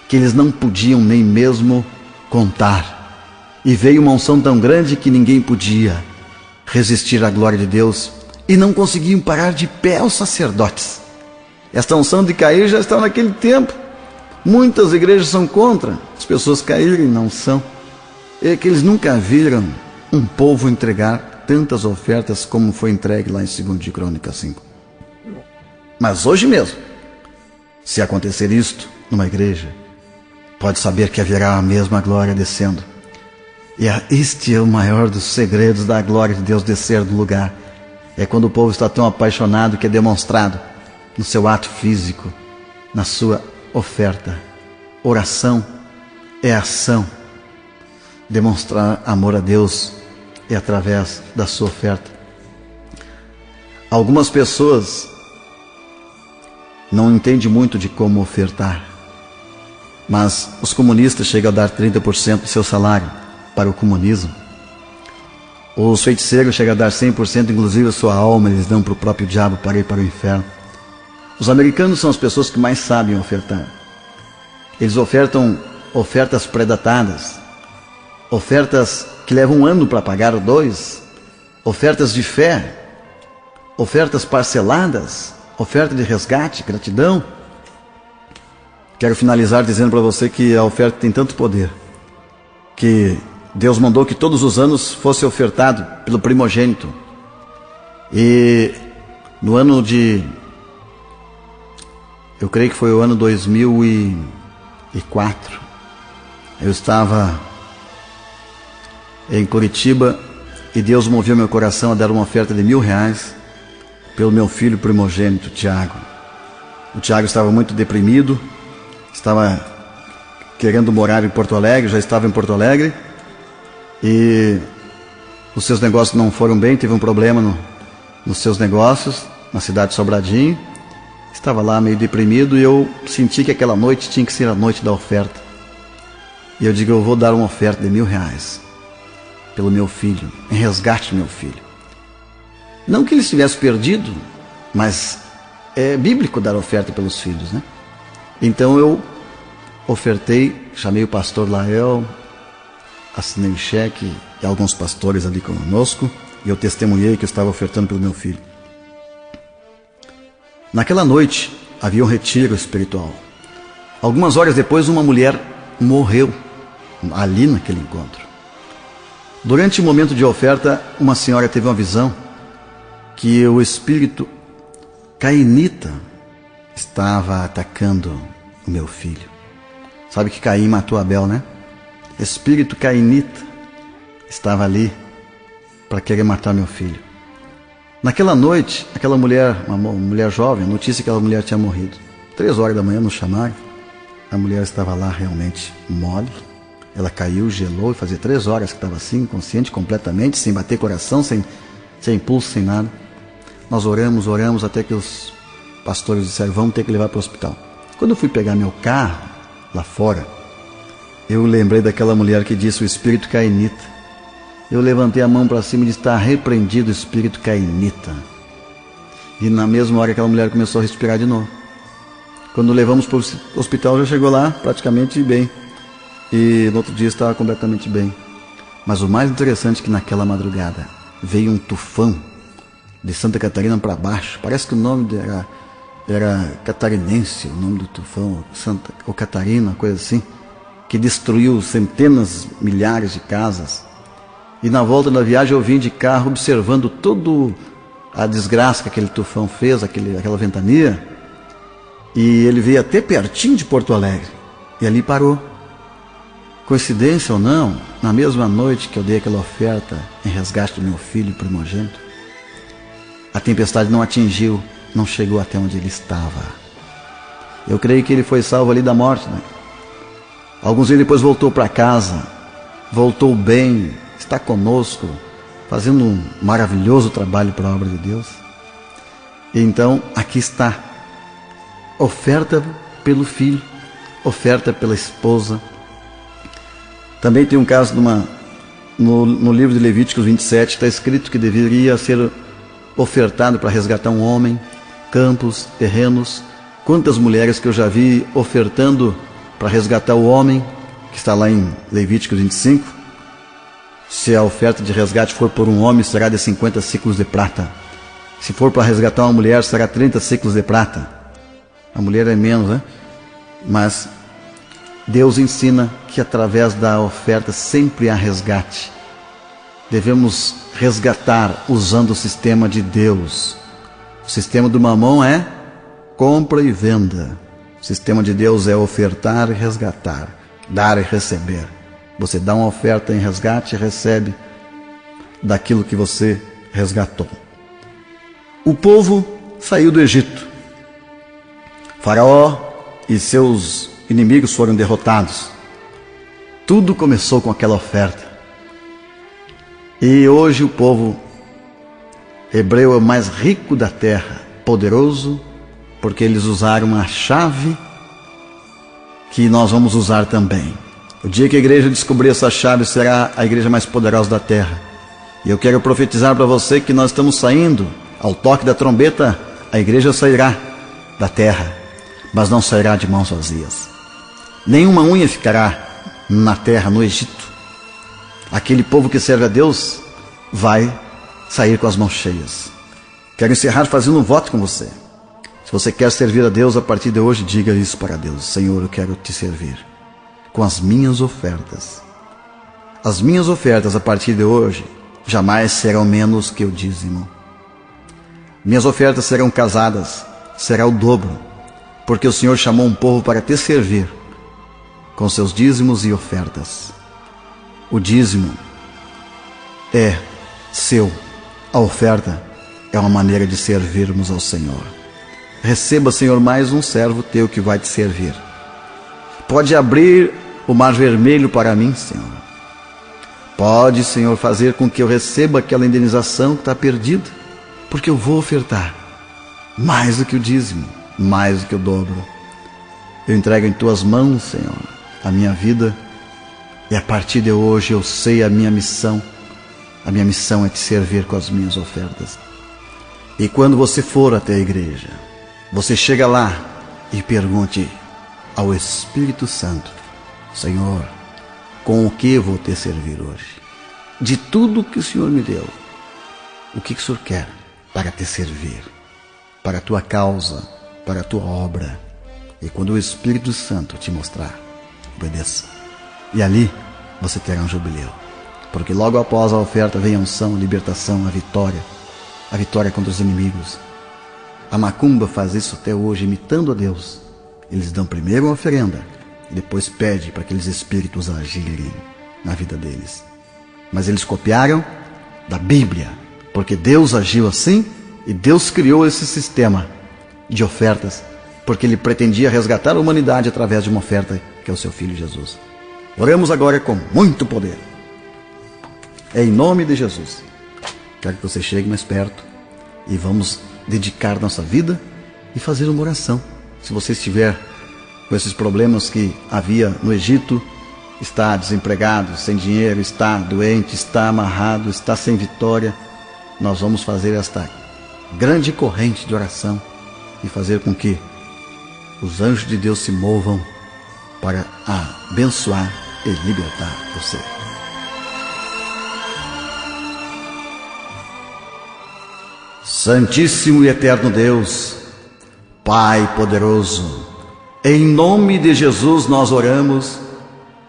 que eles não podiam nem mesmo contar. E veio uma unção tão grande que ninguém podia resistir à glória de Deus, e não conseguiam parar de pé os sacerdotes. Esta unção de cair já estava naquele tempo. Muitas igrejas são contra as pessoas caírem na unção. É que eles nunca viram um povo entregar tantas ofertas como foi entregue lá em 2 de Crônicas 5. Mas hoje mesmo, se acontecer isto numa igreja, pode saber que haverá a mesma glória descendo. E este é o maior dos segredos da glória de Deus descer do lugar. É quando o povo está tão apaixonado que é demonstrado no seu ato físico, na sua oferta. Oração é ação. Demonstrar amor a Deus é através da sua oferta. Algumas pessoas não entendem muito de como ofertar, mas os comunistas chegam a dar 30% do seu salário para o comunismo. Os feiticeiros chegam a dar 100%, inclusive a sua alma eles dão para o próprio diabo para ir para o inferno. Os americanos são as pessoas que mais sabem ofertar. Eles ofertam ofertas predatadas, ofertas que levam 1 ano para pagar, ou 2, ofertas de fé, ofertas parceladas, oferta de resgate, gratidão. Quero finalizar dizendo para você que a oferta tem tanto poder que Deus mandou que todos os anos fosse ofertado pelo primogênito. E no ano eu creio que foi o ano 2004, eu estava em Curitiba e Deus moveu meu coração a dar uma oferta de R$1.000 pelo meu filho primogênito, Tiago. O Tiago estava muito deprimido, estava querendo morar em Porto Alegre, já estava em Porto Alegre, e os seus negócios não foram bem, teve um problema nos seus negócios, na cidade de Sobradinho. Estava lá meio deprimido e eu senti que aquela noite tinha que ser a noite da oferta. E eu digo: eu vou dar uma oferta de R$1.000 pelo meu filho, em resgate do meu filho. Não que ele estivesse perdido, mas é bíblico dar oferta pelos filhos, né? Então eu ofertei, chamei o pastor Lael, assinei o cheque e alguns pastores ali conosco, e eu testemunhei que eu estava ofertando pelo meu filho. Naquela noite havia um retiro espiritual. Algumas horas depois, uma mulher morreu ali naquele encontro. Durante o momento de oferta, uma senhora teve uma visão que o espírito cainita estava atacando o meu filho. Sabe que Caim matou Abel, né? Espírito cainita estava ali para querer matar meu filho. Naquela noite, aquela mulher, uma mulher jovem, notícia que aquela mulher tinha morrido. 3 horas da manhã nos chamaram. A mulher estava lá realmente mole. Ela caiu, gelou, e fazia 3 horas que estava assim, inconsciente completamente, sem bater coração, sem pulso, sem nada. Nós oramos até que os pastores disseram, vamos ter que levar para o hospital. Quando eu fui pegar meu carro lá fora, eu lembrei daquela mulher que disse o espírito cainita. Eu levantei a mão para cima e disse, está repreendido o espírito cainita. E na mesma hora aquela mulher começou a respirar de novo. Quando levamos para o hospital, já chegou lá praticamente bem. E no outro dia estava completamente bem. Mas o mais interessante é que naquela madrugada veio um tufão de Santa Catarina para baixo. Parece que o nome era catarinense, o nome do tufão, ou Catarina, coisa assim, que destruiu centenas, milhares de casas. E na volta da viagem eu vim de carro observando toda a desgraça que aquele tufão fez, aquela ventania. E ele veio até pertinho de Porto Alegre. E ali parou. Coincidência ou não, na mesma noite que eu dei aquela oferta em resgate do meu filho primogênito, a tempestade não atingiu, não chegou até onde ele estava. Eu creio que ele foi salvo ali da morte, né? Alguns dias depois voltou para casa, voltou bem, está conosco, fazendo um maravilhoso trabalho para a obra de Deus. E então, aqui está. Oferta pelo filho, oferta pela esposa. Também tem um caso no livro de Levíticos 27, está escrito que deveria ser ofertado para resgatar um homem, campos, terrenos. Quantas mulheres que eu já vi ofertando para resgatar o homem, que está lá em Levíticos 25. Se a oferta de resgate for por um homem, será de 50 ciclos de prata. Se for para resgatar uma mulher, será 30 ciclos de prata. A mulher é menos, né? Mas Deus ensina que através da oferta sempre há resgate. Devemos resgatar usando o sistema de Deus. O sistema do mamão é compra e venda. O sistema de Deus é ofertar e resgatar, dar e receber. Você dá uma oferta em resgate e recebe daquilo que você resgatou. O povo saiu do Egito. Faraó e seus inimigos foram derrotados. Tudo começou com aquela oferta. E hoje o povo hebreu é o mais rico da terra, poderoso, porque eles usaram a chave que nós vamos usar também. O dia que a igreja descobrir essa chave, será a igreja mais poderosa da terra. E eu quero profetizar para você que nós estamos saindo, ao toque da trombeta, a igreja sairá da terra, mas não sairá de mãos vazias. Nenhuma unha ficará na terra, no Egito. Aquele povo que serve a Deus vai sair com as mãos cheias. Quero encerrar fazendo um voto com você. Se você quer servir a Deus, a partir de hoje, diga isso para Deus. Senhor, eu quero te servir com as minhas ofertas. As minhas ofertas, a partir de hoje, jamais serão menos que o dízimo. Minhas ofertas serão casadas, será o dobro, porque o Senhor chamou um povo para te servir com seus dízimos e ofertas. O dízimo é seu, a oferta é uma maneira de servirmos ao Senhor. Receba, Senhor, mais um servo teu que vai te servir. Pode abrir o mar vermelho para mim, Senhor. Pode, Senhor, fazer com que eu receba aquela indenização que está perdida, porque eu vou ofertar mais do que o dízimo, mais do que o dobro. Eu entrego em tuas mãos, Senhor, a minha vida, e a partir de hoje eu sei a minha missão. A minha missão é te servir com as minhas ofertas. E quando você for até a igreja, você chega lá e pergunte ao Espírito Santo: Senhor, com o que vou te servir hoje? De tudo que o Senhor me deu, o que o Senhor quer para te servir? para a tua causa, para a tua obra. E quando o Espírito Santo te mostrar, obedeça. E ali você terá um jubileu. Porque logo após a oferta vem a unção, a libertação, a vitória contra os inimigos. A macumba faz isso até hoje, imitando a Deus. Eles dão primeiro uma oferenda e depois pede para aqueles espíritos agirem na vida deles. Mas eles copiaram da Bíblia, porque Deus agiu assim e Deus criou esse sistema de ofertas, porque Ele pretendia resgatar a humanidade através de uma oferta que é o seu Filho Jesus. Oramos agora com muito poder. É em nome de Jesus. Quero que você chegue mais perto e vamos dedicar nossa vida e fazer uma oração. Se você estiver com esses problemas que havia no Egito, está desempregado, sem dinheiro, está doente, está amarrado, está sem vitória, nós vamos fazer esta grande corrente de oração e fazer com que os anjos de Deus se movam para abençoar e libertar você. Santíssimo e eterno Deus, Pai poderoso, em nome de Jesus nós oramos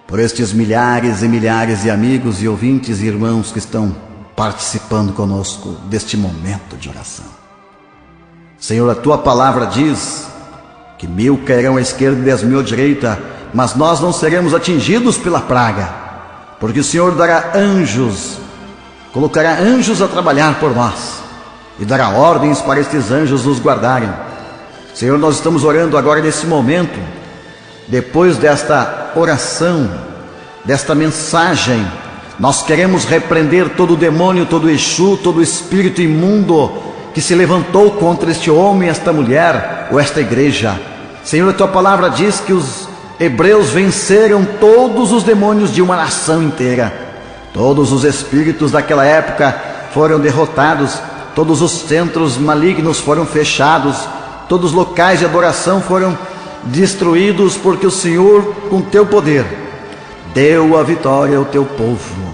por estes milhares e milhares de amigos e ouvintes e irmãos que estão participando conosco deste momento de oração. Senhor, a Tua palavra diz que 1000 cairão à esquerda e 10.000 à direita, mas nós não seremos atingidos pela praga, porque o Senhor dará anjos, colocará anjos a trabalhar por nós e dará ordens para estes anjos nos guardarem. Senhor, nós estamos orando agora nesse momento, depois desta oração, desta mensagem, nós queremos repreender todo o demônio, todo o Exu, todo o espírito imundo que se levantou contra este homem, esta mulher ou esta igreja. Senhor, a Tua palavra diz que os hebreus venceram todos os demônios de uma nação inteira. Todos os espíritos daquela época foram derrotados, todos os centros malignos foram fechados, todos os locais de adoração foram destruídos, porque o Senhor, com Teu poder, deu a vitória ao Teu povo.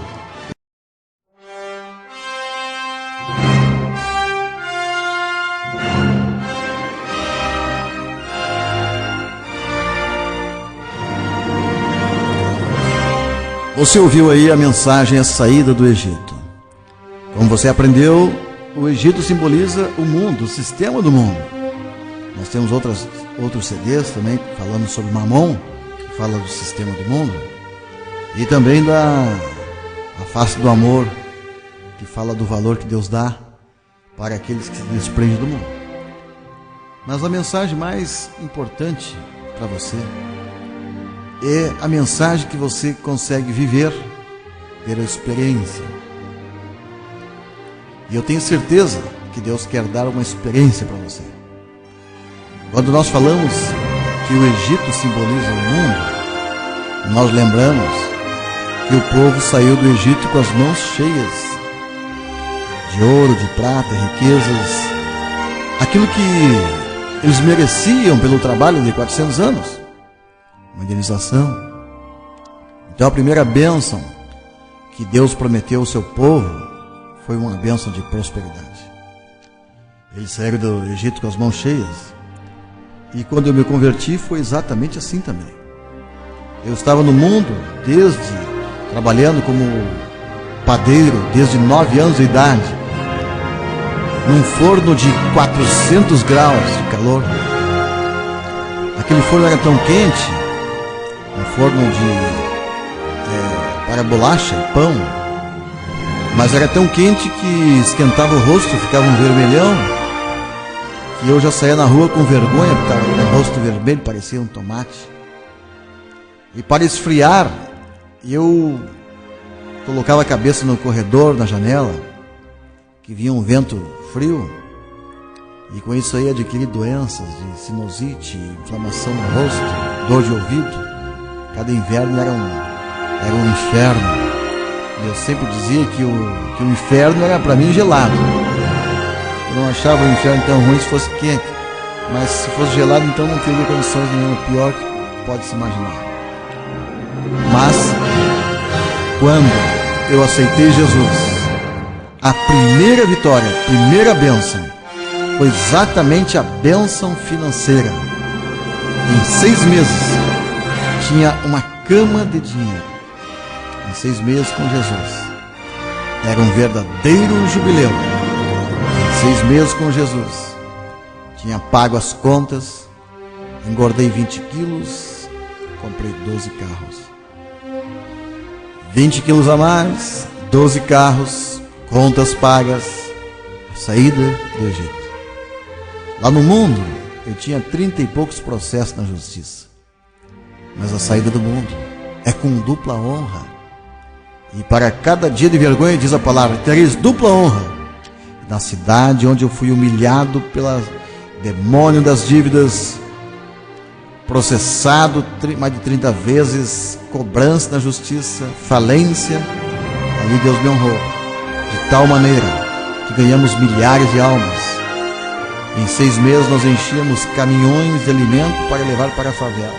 Você ouviu aí a mensagem, a saída do Egito. Como você aprendeu, o Egito simboliza o mundo, o sistema do mundo. Nós temos outros CDs também falando sobre Mamon, que fala do sistema do mundo, e também a face do amor, que fala do valor que Deus dá para aqueles que se desprendem do mundo. Mas a mensagem mais importante para você é a mensagem que você consegue viver pela experiência. E eu tenho certeza que Deus quer dar uma experiência para você. Quando nós falamos que o Egito simboliza o mundo, nós lembramos que o povo saiu do Egito com as mãos cheias de ouro, de prata, riquezas, aquilo que eles mereciam pelo trabalho de 400 anos, uma indenização. Então a primeira bênção que Deus prometeu ao seu povo foi uma bênção de prosperidade. Eles saíram do Egito com as mãos cheias. E quando eu me converti foi exatamente assim também. Eu estava no mundo trabalhando como padeiro desde 9 anos de idade, num forno de 400 graus de calor. Aquele forno era tão quente, um forno para bolacha e pão, mas era tão quente que esquentava o rosto, ficava um vermelhão, e eu já saía na rua com vergonha, porque estava com o rosto vermelho, parecia um tomate. E para esfriar, eu colocava a cabeça no corredor, na janela, que vinha um vento frio, e com isso aí adquiri doenças de sinusite, inflamação no rosto, dor de ouvido. Cada inverno era um inferno. E eu sempre dizia que o inferno era para mim gelado. Eu não achava o inferno tão ruim se fosse quente, mas se fosse gelado, então não teria condições nenhuma, pior que pode se imaginar. Mas quando eu aceitei Jesus, a primeira vitória, a primeira bênção foi exatamente a bênção financeira. Em 6 meses, tinha uma cama de dinheiro. Em 6 meses com Jesus. Era um verdadeiro jubileu. Em 6 meses com Jesus. Tinha pago as contas, engordei 20 quilos, comprei 12 carros. 20 quilos a mais, 12 carros, contas pagas, a saída do Egito. Lá no mundo, eu tinha 30 e poucos processos na justiça. Mas a saída do mundo é com dupla honra. E para cada dia de vergonha, diz a palavra, tereis dupla honra. Na cidade onde eu fui humilhado pelo demônio das dívidas, processado mais de 30 vezes, cobrança na justiça, falência, ali Deus me honrou. De tal maneira que ganhamos milhares de almas. Em 6 meses nós enchíamos caminhões de alimento para levar para a favela.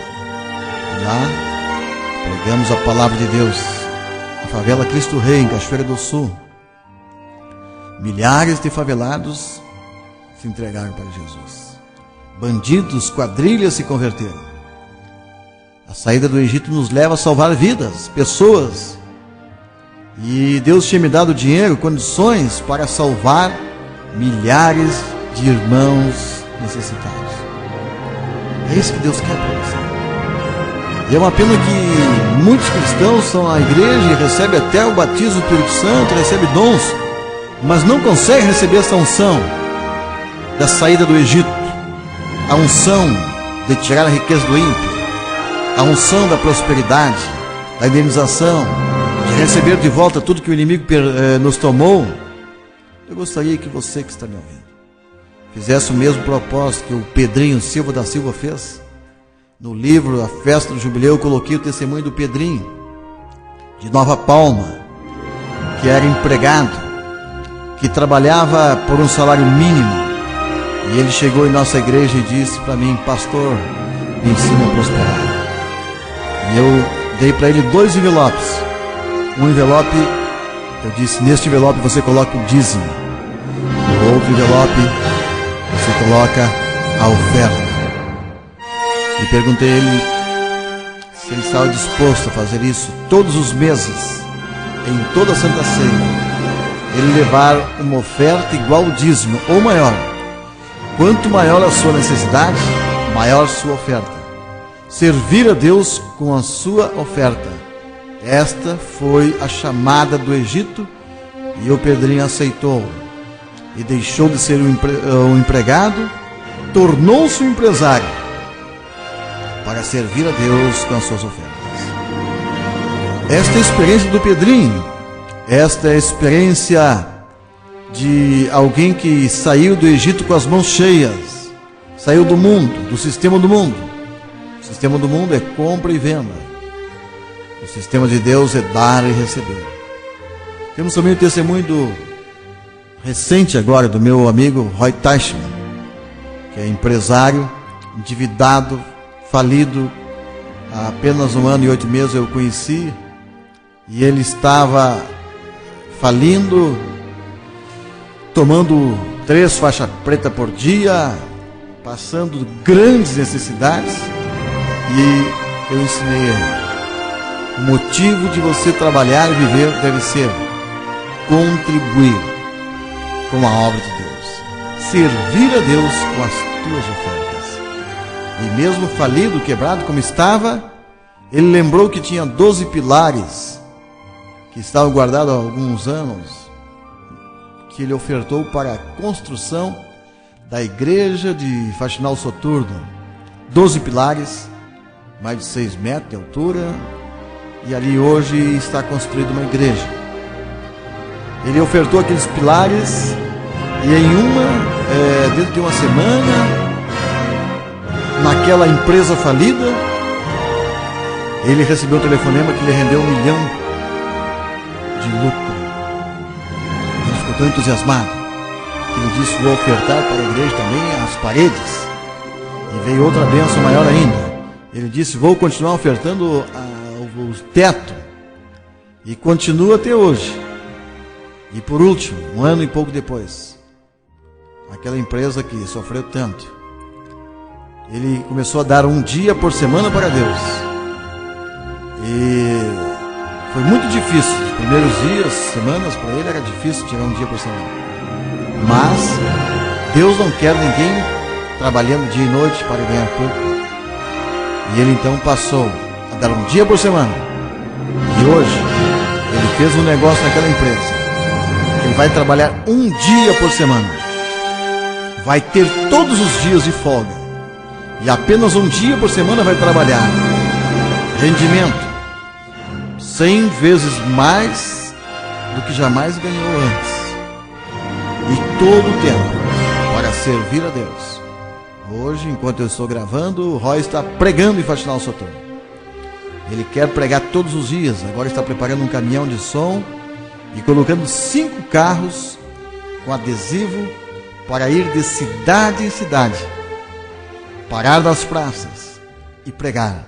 E lá, pregamos a palavra de Deus. A favela Cristo Rei, em Cachoeira do Sul. Milhares de favelados se entregaram para Jesus. Bandidos, quadrilhas se converteram. A saída do Egito nos leva a salvar vidas, pessoas. E Deus tinha me dado dinheiro, condições para salvar milhares de irmãos necessitados. É isso que Deus quer para você. E é uma pena que muitos cristãos estão na igreja e recebem até o batismo do Espírito Santo, recebem dons, mas não conseguem receber essa unção da saída do Egito, a unção de tirar a riqueza do ímpio, a unção da prosperidade, da indenização, de receber de volta tudo que o inimigo nos tomou. Eu gostaria que você que está me ouvindo fizesse o mesmo propósito que o Pedrinho Silva da Silva fez. No livro A Festa do Jubileu, eu coloquei o testemunho do Pedrinho, de Nova Palma, que era empregado, que trabalhava por um salário mínimo. E ele chegou em nossa igreja e disse para mim, pastor, me ensina a prosperar. E eu dei para ele 2 envelopes. Um envelope, eu disse, neste envelope você coloca o dízimo. No outro envelope, você coloca a oferta. E perguntei a ele se ele estava disposto a fazer isso todos os meses, em toda a Santa Ceia. Ele levar uma oferta igual ao dízimo, ou maior. Quanto maior a sua necessidade, maior sua oferta. Servir a Deus com a sua oferta. Esta foi a chamada do Egito, e o Pedrinho aceitou. E deixou de ser um empregado, tornou-se um empresário, para servir a Deus com as suas ofertas. Esta é a experiência do Pedrinho. Esta é a experiência de alguém que saiu do Egito com as mãos cheias. Saiu do mundo, do sistema do mundo. O sistema do mundo é compra e venda. O sistema de Deus é dar e receber. Temos também o testemunho recente agora do meu amigo Roy Teichmann, que é empresário, endividado, falido. Há apenas 1 ano e 8 meses eu o conheci, e ele estava falindo, tomando 3 faixas pretas por dia, passando grandes necessidades. E eu ensinei ele, o motivo de você trabalhar e viver deve ser contribuir com a obra de Deus, servir a Deus com as tuas ofertas. E mesmo falido, quebrado como estava, ele lembrou que tinha 12 pilares que estavam guardados há alguns anos, que ele ofertou para a construção da igreja de Faxinal Soturno. 12 pilares, mais de 6 metros de altura, e ali hoje está construída uma igreja. Ele ofertou aqueles pilares, e dentro de uma semana, naquela empresa falida, ele recebeu um telefonema que lhe rendeu 1 milhão de lucro. Ele ficou tão entusiasmado que ele disse, vou ofertar para a igreja também as paredes. E veio outra bênção maior ainda. Ele disse, vou continuar ofertando o teto. E continua até hoje. E por último, 1 ano e pouco depois, aquela empresa que sofreu tanto, ele começou a dar um dia por semana para Deus. E foi muito difícil. Os primeiros dias, semanas, para ele era difícil tirar um dia por semana. Mas Deus não quer ninguém trabalhando dia e noite para ganhar pouco. E ele então passou a dar um dia por semana. E hoje ele fez um negócio naquela empresa. Ele vai trabalhar um dia por semana. Vai ter todos os dias de folga. E apenas um dia por semana vai trabalhar. Rendimento 100 vezes mais do que jamais ganhou antes. E todo o tempo para servir a Deus. Hoje, enquanto eu estou gravando, o Roy está pregando em Faxinal Soturno. Ele quer pregar todos os dias. Agora está preparando um caminhão de som e colocando 5 carros com adesivo para ir de cidade em cidade, parar nas praças e pregar.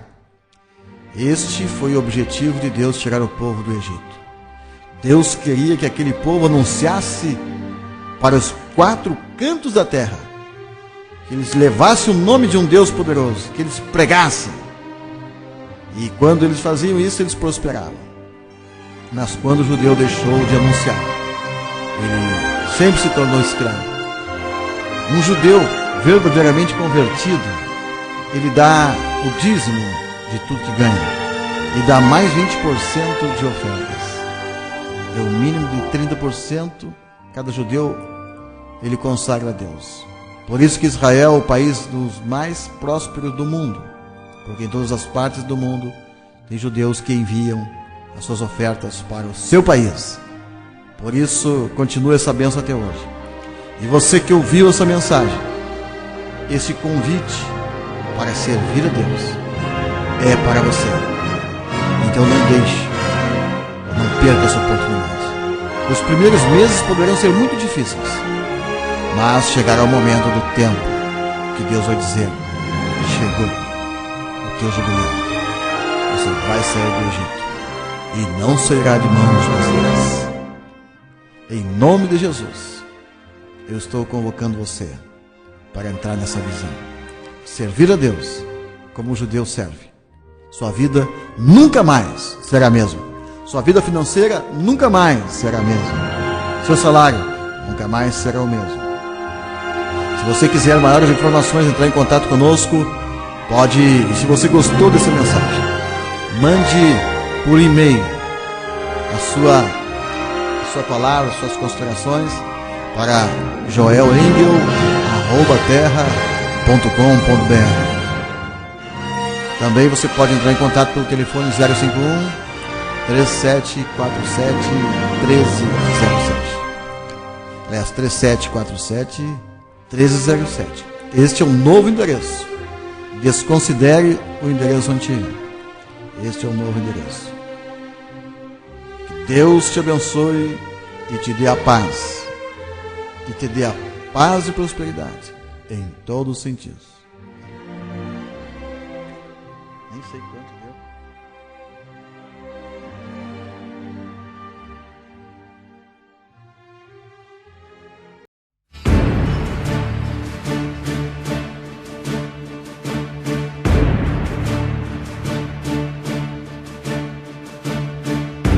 Este foi o objetivo de Deus tirar o povo do Egito. Deus queria que aquele povo anunciasse para os 4 cantos da terra, que eles levassem o nome de um Deus poderoso, que eles pregassem. E quando eles faziam isso, eles prosperavam. Mas quando o judeu deixou de anunciar, ele sempre se tornou escravo. Um judeu verdadeiramente convertido, ele dá o dízimo de tudo que ganha e dá mais 20% de ofertas. É o mínimo de 30%. Cada judeu ele consagra a Deus. Por isso que Israel é o país dos mais prósperos do mundo, porque em todas as partes do mundo tem judeus que enviam as suas ofertas para o seu país. Por isso continua essa bênção até hoje. E você que ouviu essa mensagem, esse convite para servir a Deus é para você. Então não deixe, não perca essa oportunidade. Os primeiros meses poderão ser muito difíceis, mas chegará o momento do tempo que Deus vai dizer: chegou o teu jubileu. Você vai sair do Egito e não sairá de mãos vazias. Em nome de Jesus, eu estou convocando você para entrar nessa visão. Servir a Deus como o judeu serve. Sua vida nunca mais será a mesma. Sua vida financeira nunca mais será a mesma. Seu salário nunca mais será o mesmo. Se você quiser maiores informações, entrar em contato conosco, pode. E se você gostou dessa mensagem, mande por e-mail a sua palavra, suas considerações para joelengel@terra.com.br. Também você pode entrar em contato pelo telefone 051 3747 1307. Aliás, 3747 1307. Este é um novo endereço. Desconsidere o endereço antigo. Este é o novo endereço. Que Deus te abençoe e te dê a paz. E te dê a paz e prosperidade em todos os sentidos. Nem sei quanto.